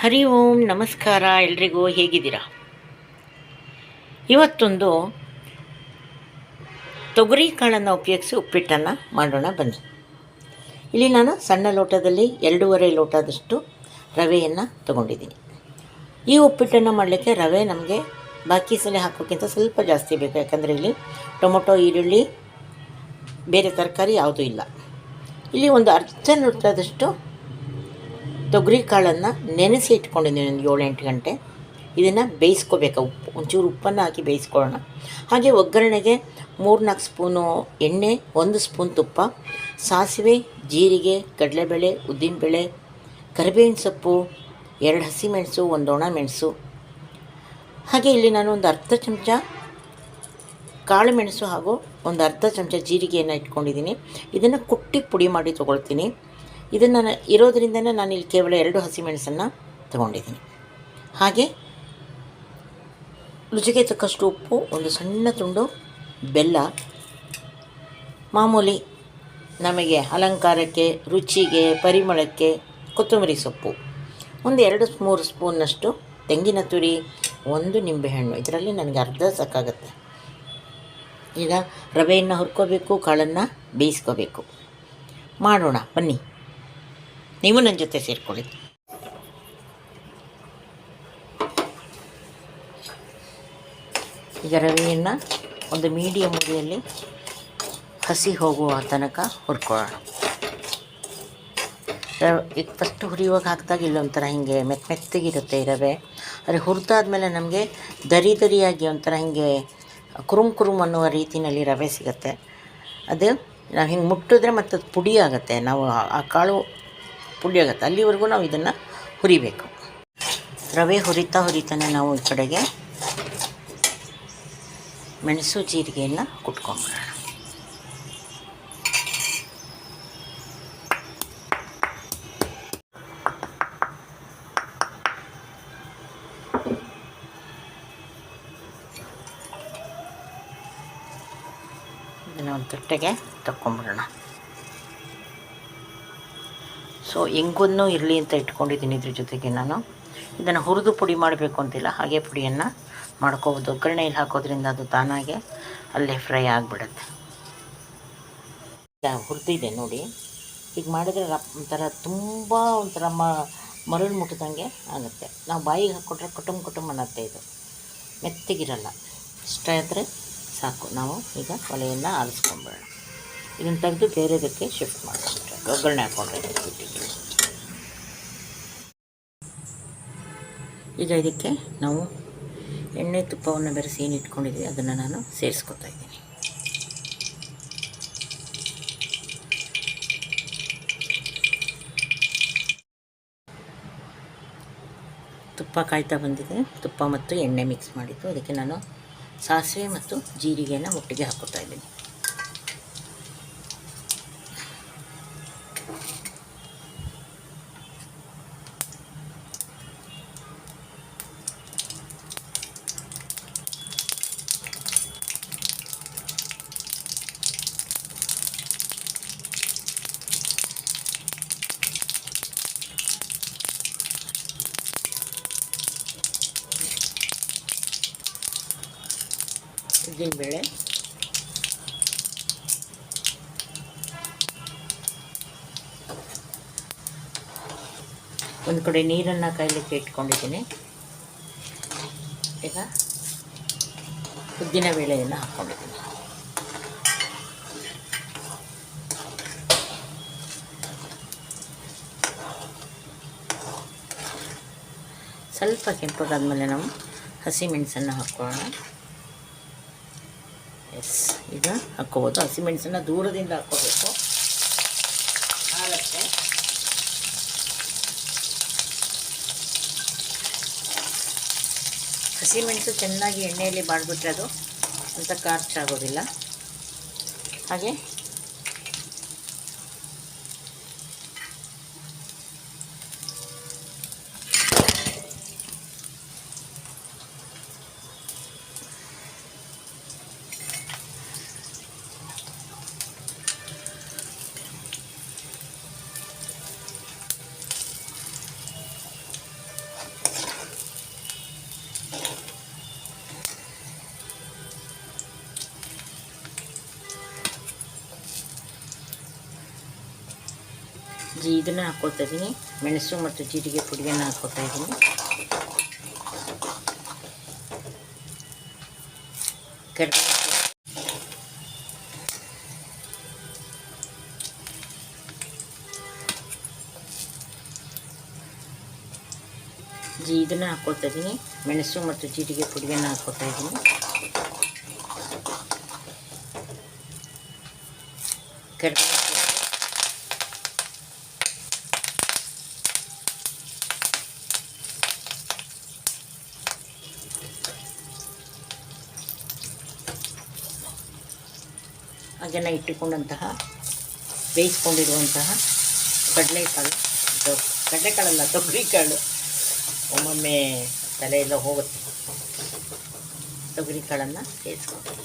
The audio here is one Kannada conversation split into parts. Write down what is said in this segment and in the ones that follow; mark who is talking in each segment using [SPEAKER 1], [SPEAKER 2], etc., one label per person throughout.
[SPEAKER 1] ಹರಿ ಓಂ ನಮಸ್ಕಾರ ಎಲ್ರಿಗೂ. ಹೇಗಿದ್ದೀರಾ? ಇವತ್ತೊಂದು ತೊಗರಿ ಕಾಳನ್ನು ಉಪಯೋಗಿಸಿ ಉಪ್ಪಿಟ್ಟನ್ನು ಮಾಡೋಣ ಬನ್ನಿ. ಇಲ್ಲಿ ನಾನು ಸಣ್ಣ ಲೋಟದಲ್ಲಿ 2.5 ಲೋಟದಷ್ಟು ರವೆಯನ್ನು ತಗೊಂಡಿದ್ದೀನಿ. ಈ ಉಪ್ಪಿಟ್ಟನ್ನು ಮಾಡಲಿಕ್ಕೆ ರವೆ ನಮಗೆ ಬಾಕಿ ಸಲ ಹಾಕೋಕ್ಕಿಂತ ಸ್ವಲ್ಪ ಜಾಸ್ತಿ ಬೇಕು, ಯಾಕಂದರೆ ಇಲ್ಲಿ ಟೊಮೊಟೊ, ಈರುಳ್ಳಿ, ಬೇರೆ ತರಕಾರಿ ಯಾವುದೂ ಇಲ್ಲ. ಇಲ್ಲಿ ಒಂದು ಅರ್ಧ ಲೋಟದಷ್ಟು ತೊಗರಿ ಕಾಳನ್ನು ನೆನೆಸಿ ಇಟ್ಕೊಂಡಿದ್ದೀನಿ, ಒಂದು 7-8 ಗಂಟೆ. ಇದನ್ನು ಬೇಯಿಸ್ಕೋಬೇಕು, ಒಂಚೂರು ಉಪ್ಪನ್ನು ಹಾಕಿ ಬೇಯಿಸ್ಕೊಳ್ಳೋಣ. ಹಾಗೆ ಒಗ್ಗರಣೆಗೆ 3-4 ಸ್ಪೂನು ಎಣ್ಣೆ, 1 ಸ್ಪೂನ್ ತುಪ್ಪ, ಸಾಸಿವೆ, ಜೀರಿಗೆ, ಕಡಲೆಬೇಳೆ, ಉದ್ದಿನಬೇಳೆ, ಕರಿಬೇವಿನ ಸೊಪ್ಪು, 2 ಹಸಿಮೆಣಸು, 1 ಒಣ ಮೆಣಸು, ಹಾಗೆ ಇಲ್ಲಿ ನಾನು ಒಂದು ಅರ್ಧ ಚಮಚ ಕಾಳು ಮೆಣಸು ಹಾಗೂ ಒಂದು ಅರ್ಧ ಚಮಚ ಜೀರಿಗೆಯನ್ನು ಇಟ್ಕೊಂಡಿದ್ದೀನಿ. ಇದನ್ನು ಕುಟ್ಟಿ ಪುಡಿ ಮಾಡಿ ತೊಗೊಳ್ತೀನಿ. ಇದನ್ನು ಇರೋದರಿಂದನೇ ನಾನು ಇಲ್ಲಿ ಕೇವಲ 2 ಹಸಿಮೆಣಸನ್ನು ತೊಗೊಂಡಿದ್ದೀನಿ. ಹಾಗೆ ರುಚಿಗೆ ತಕ್ಕಷ್ಟು ಉಪ್ಪು, ಒಂದು ಸಣ್ಣ ತುಂಡು ಬೆಲ್ಲ, ಮಾಮೂಲಿ ನಮಗೆ ಅಲಂಕಾರಕ್ಕೆ, ರುಚಿಗೆ, ಪರಿಮಳಕ್ಕೆ ಕೊತ್ತಂಬರಿ ಸೊಪ್ಪು, ಒಂದು 2-3 ಸ್ಪೂನ್ನಷ್ಟು ತೆಂಗಿನ ತುರಿ, 1 ನಿಂಬೆಹಣ್ಣು. ಇದರಲ್ಲಿ ನನಗೆ ಅರ್ಧ ಸಾಕಾಗುತ್ತೆ. ಈಗ ರವೆಯನ್ನು ಹುರ್ಕೋಬೇಕು, ಕಾಳನ್ನು ಬೇಯಿಸ್ಕೋಬೇಕು. ಮಾಡೋಣ ಬನ್ನಿ, ನೀವು ನನ್ನ ಜೊತೆ ಸೇರಿಕೊಳ್ಳಿ. ಈಗ ರವೆಯನ್ನು ಒಂದು ಮೀಡಿಯಮ್ ಉರಿಯಲ್ಲಿ ಹಸಿ ಹೋಗುವ ತನಕ ಹುರ್ಕೊಳ್ಳೋಣ. ಈಗ ಫಸ್ಟ್ ಹುರಿಯುವಾಗ ಹಾಕಿದಾಗ ಇಲ್ಲೊಂಥರ ಹಿಂಗೆ ಮೆತ್ತಗಿರುತ್ತೆ ಈ ರವೆ. ಆದರೆ ಹುರಿದಾದ್ಮೇಲೆ ನಮಗೆ ದರಿಯಾಗಿ ಒಂಥರ ಹಿಂಗೆ ಕುರುಮ್ ಅನ್ನುವ ರೀತಿಯಲ್ಲಿ ರವೆ ಸಿಗುತ್ತೆ. ಅದು ನಾವು ಹಿಂಗೆ ಮುಟ್ಟಿದ್ರೆ ಮತ್ತು ಅದು ಪುಡಿ ಆಗುತ್ತೆ, ನಾವು ಆ ಕಾಳು ಪುಡಿ ಆಗುತ್ತೆ. ಅಲ್ಲಿವರೆಗೂ ನಾವು ಇದನ್ನು ಹುರಿಬೇಕು. ರವೆ ಹುರಿತಾನೆ ನಾವು ಈ ಕಡೆಗೆ ಮೆಣಸು, ಜೀರಿಗೆಯನ್ನು ಕುಟ್ಕೊಂಡ್ಬಿಡೋಣ. ಇದನ್ನು ಒಂದು ತಟ್ಟೆಗೆ ತಕ್ಕೊಂಬಿಡೋಣ. ಸೊ ಹೆಂಗೂ ಇರಲಿ ಅಂತ ಇಟ್ಕೊಂಡಿದ್ದೀನಿ. ಇದ್ರ ಜೊತೆಗೆ ನಾನು ಇದನ್ನು ಹುರಿದು ಪುಡಿ ಮಾಡಬೇಕು ಅಂತಿಲ್ಲ, ಹಾಗೆ ಪುಡಿಯನ್ನು ಮಾಡ್ಕೋಬೋದು. ಒಗ್ಗರಣೆಯಲ್ಲಿ ಹಾಕೋದ್ರಿಂದ ಅದು ತಾನಾಗೆ ಅಲ್ಲೇ ಫ್ರೈ ಆಗಿಬಿಡುತ್ತೆ. ಹುರಿದಿದೆ ನೋಡಿ. ಈಗ ಮಾಡಿದರೆ ಒಂಥರ ತುಂಬ ಒಂಥರ ಮರಳು ಮುಟ್ಟಿದಂಗೆ ಆಗುತ್ತೆ. ನಾವು ಬಾಯಿಗೆ ಹಾಕ್ಕೊಟ್ರೆ ಕುಟುಂಬ ಅನ್ನತ್ತೆ. ಇದು ಮೆತ್ತಗಿರಲ್ಲ. ಇಷ್ಟ ಆದರೆ ಸಾಕು. ನಾವು ಈಗ ಒಲೆಯನ್ನು ಆರಿಸ್ಕೊಂಡ್ಬಿಡೋಣ. ಇದನ್ನು ತೆಗೆದು ಬೇರೆದಕ್ಕೆ ಶಿಫ್ಟ್ ಮಾಡಿಕೊಂಡ್ರೆ ಒಗ್ಗರಣೆ ಹಾಕ್ಕೊಂಡ್ರೆ ಬಿಟ್ಟಿಗೆ. ಈಗ ಇದಕ್ಕೆ ನಾವು ಎಣ್ಣೆ ತುಪ್ಪವನ್ನು ಬೆರೆಸಿ ಏನು ಇಟ್ಕೊಂಡಿದ್ವಿ ಅದನ್ನು ನಾನು ಸೇರಿಸ್ಕೊತಾ ಇದ್ದೀನಿ. ತುಪ್ಪ ಕಾಯ್ತಾ ಬಂದಿದೆ. ತುಪ್ಪ ಮತ್ತು ಎಣ್ಣೆ ಮಿಕ್ಸ್ ಮಾಡಿದ್ದು. ಅದಕ್ಕೆ ನಾನು ಸಾಸಿವೆ ಮತ್ತು ಜೀರಿಗೆಯನ್ನು ಒಟ್ಟಿಗೆ ಹಾಕ್ಕೊತಾ ಇದ್ದೀನಿ. ಉದ್ದಿನಬೇಳೆ, ಒಂದು ಕಡೆ ನೀರನ್ನು ಕಾಯಲಿಕ್ಕೆ ಇಟ್ಕೊಂಡಿದ್ದೀನಿ. ಈಗ ಉದ್ದಿನ ಬೇಳೆಯನ್ನು ಹಾಕ್ಕೊಂಡಿದ್ದೀನಿ. ಸ್ವಲ್ಪ ಕೆಂಪಗಾದ್ಮೇಲೆ ನಾವು ಹಸಿಮೆಣಸನ್ನು ಹಾಕ್ಕೊಳ್ಳೋಣ. ಈಗ ಹಾಕ್ಕೋಬೋದು. ಹಸಿಮೆಣಸನ್ನು ದೂರದಿಂದ ಹಾಕ್ಕೋಬೇಕು, ಹಾಲಕ್ಕೆ. ಹಸಿಮೆಣಸು ಚೆನ್ನಾಗಿ ಎಣ್ಣೆಯಲ್ಲಿ ಬಾಡ್ಬಿಟ್ರೆ ಅದು ಅಂತ ಖರ್ಚಾಗೋದಿಲ್ಲ. ಹಾಗೆ ಇದನ್ನು ಹಾಕ್ಕೊಳ್ತಾ ಇದ್ದೀನಿ. ಮೆಣಸು ಮತ್ತು ಜೀರಿಗೆ ಪುಡಿಯನ್ನು ಹಾಕ್ಕೊಳ್ತಾ ಇದ್ದೀನಿ. ಕರಿಬೇವು ಇದನ್ನು ಹಾಕ್ಕೊಳ್ತಾ ಇದ್ದೀನಿ. ಮೆಣಸು ಮತ್ತು ಜೀರಿಗೆ ಪುಡಿಯನ್ನು ಹಾಕ್ಕೊಳ್ತಾ ಇದ್ದೀನಿ. ಕರಿಬೇವು ಅದನ್ನು ಇಟ್ಟುಕೊಂಡಂತಹ ಬೇಯಿಸ್ಕೊಂಡಿರುವಂತಹ ಕಡಲೆಕಾಳಲ್ಲ ತೊಗರಿಕಾಳು. ಒಮ್ಮೊಮ್ಮೆ ತಲೆಯೆಲ್ಲ ಹೋಗುತ್ತೆ. ತೊಗರಿಕಾಳನ್ನು ಸೇರಿಸ್ಕೊಂಡು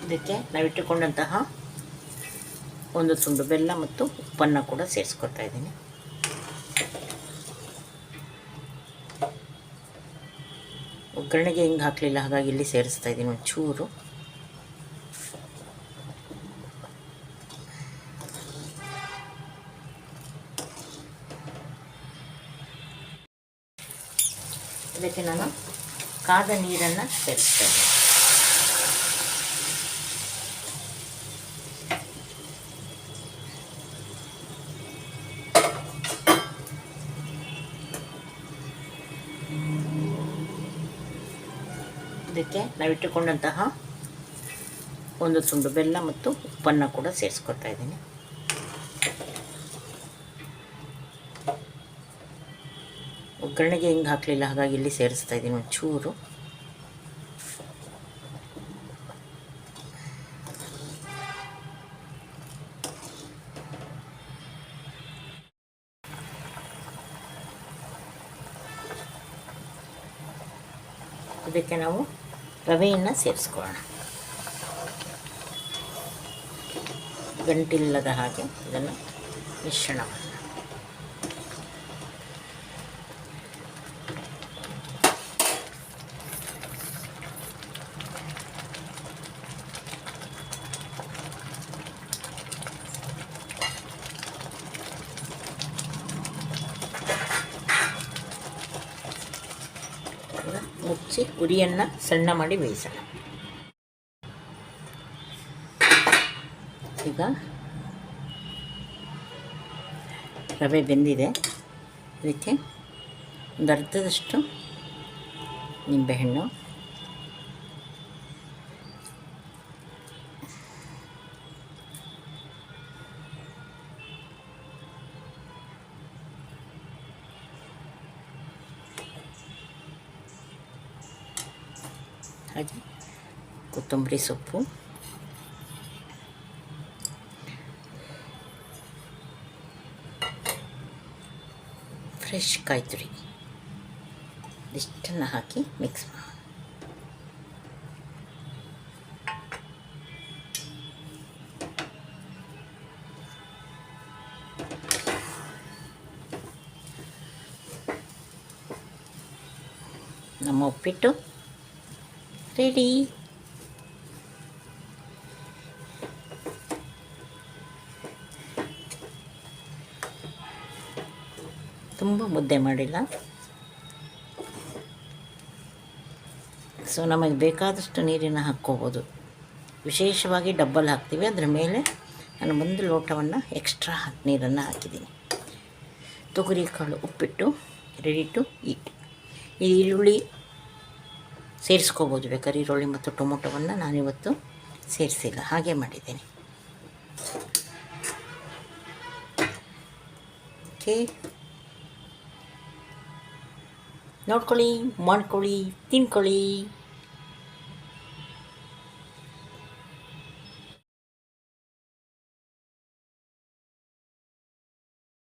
[SPEAKER 1] ಇದಕ್ಕೆ ನಾವಿಟ್ಟುಕೊಂಡಂತಹ ಒಂದು ತುಂಡು ಬೆಲ್ಲ ಮತ್ತು ಉಪ್ಪನ್ನು ಕೂಡ ಸೇರಿಸ್ಕೊಳ್ತಾ ಇದ್ದೀನಿ. ಒಗ್ಗರಣೆಗೆ ಹಿಂಗೆ ಹಾಕಲಿಲ್ಲ, ಹಾಗಾಗಿ ಇಲ್ಲಿ ಸೇರಿಸ್ತಾ ಇದ್ದೀನಿ ಒಂಚೂರು. ಇದಕ್ಕೆ ನಾನು ಕಾದ ನೀರನ್ನು ಸೇರಿಸ್ತಾ ಇದ್ದೀನಿ. ಇದಕ್ಕೆ ನಾವಿಟ್ಟುಕೊಂಡಂತಹ ಒಂದು ತುಂಡು ಬೆಲ್ಲ ಮತ್ತು ಉಪ್ಪನ್ನು ಕೂಡ ಸೇರಿಸ್ಕೊಳ್ತಾ ಇದ್ದೀನಿ. ಒಗ್ಗರಣೆಗೆ ಹಿಂಗೆ ಹಾಕಲಿಲ್ಲ, ಹಾಗಾಗಿ ಇಲ್ಲಿ ಸೇರಿಸ್ತಾ ಇದ್ದೀನಿ ಒಂಚೂರು. ಇದಕ್ಕೆ ನಾವು ರವೆಯನ್ನು ಸೇರಿಸ್ಕೊಳ್ಳೋಣ. ಗಂಟಿಲ್ಲದ ಹಾಗೆ ಇದನ್ನು ಮಿಶ್ರಣ ಮಾಡೋಣ. ಮುಚ್ಚಿ ಉರಿಯನ್ನು ಸಣ್ಣ ಮಾಡಿ ಬೇಯಿಸೋಣ. ಈಗ ರವೆ ಬೆಂದಿದೆ. ಇದಕ್ಕೆ ಒಂದು ಅರ್ಧದಷ್ಟು ನಿಂಬೆಹಣ್ಣು, ಹಾಗೆ ಕೊತ್ತಂಬರಿ ಸೊಪ್ಪು, ಫ್ರೆಶ್ ಕಾಯಿ ತುರಿ ಇಷ್ಟನ್ನು ಹಾಕಿ ಮಿಕ್ಸ್ ಮಾಡಿ ನಮ್ಮ ಉಪ್ಪಿಟ್ಟು ರೆಡಿ. ತುಂಬ ಮುದ್ದೆ ಮಾಡಿಲ್ಲ, ಸೊ ನಮಗೆ ಬೇಕಾದಷ್ಟು ನೀರಿನ ಹಾಕ್ಕೋಬೋದು. ವಿಶೇಷವಾಗಿ ಡಬ್ಬಲ್ ಹಾಕ್ತೀವಿ. ಅದರ ಮೇಲೆ ನಾನು ಒಂದು ಲೋಟವನ್ನು ಎಕ್ಸ್ಟ್ರಾ ನೀರನ್ನು ಹಾಕಿದ್ದೀನಿ. ತೊಗರಿಕಾಳು ಉಪ್ಪಿಟ್ಟು ರೆಡಿ ಟು ಈಟ್. ಈ ಈರುಳ್ಳಿ ಸೇರಿಸ್ಕೋಬೋದು ಬೇಕಾದ್ರೆ. ಈರುಳ್ಳಿ ಮತ್ತು ಟೊಮೊಟೊವನ್ನು ನಾನಿವತ್ತು ಸೇರಿಸಿಲ್ಲ, ಹಾಗೆ ಮಾಡಿದ್ದೇನೆ. ಓಕೆ, ನೋಡ್ಕೊಳ್ಳಿ, ಮಾಡ್ಕೊಳ್ಳಿ, ತಿನ್ಕೊಳ್ಳಿ.